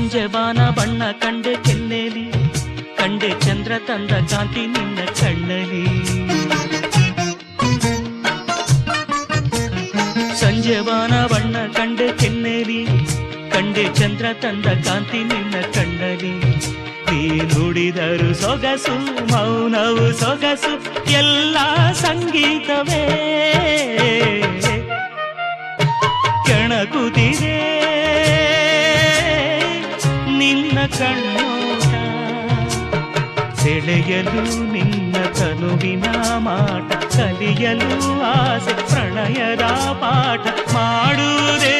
ಸಂಜೆ ಬಾನ ಬಣ್ಣ ಕಂಡೆ ಕೆನ್ನೆಲಿ, ಕಂಡೆ ಚಂದ್ರ ತಂದ ಕಾಂತಿ ನಿನ್ನ ಕಣ್ಣಲಿ. ಸಂಜೆ ಬಾನ ಬಣ್ಣ ಕಂಡೆ ಕೆನ್ನೆಲಿ, ಕಂಡೆ ಚಂದ್ರ ತಂದ ಕಾಂತಿ ನಿನ್ನ ಕಣ್ಣಲಿ. ನೀ ನುಡಿದರು ಸೊಗಸು, ಮೌನವು ಸೊಗಸು, ಎಲ್ಲ ಸಂಗೀತವೇ ಕೆಣಕುತ್ತಿದೆ ನಿನ್ನ ಕಣ್ಣೋಟ. ಸೆಳೆಯಲು ನಿನ್ನ ತನುವಿನ ಮಾಟ, ಕಲಿಯಲು ಆಸೆ ಪ್ರಣಯದ ಪಾಠ ಮಾಡುವುದೇ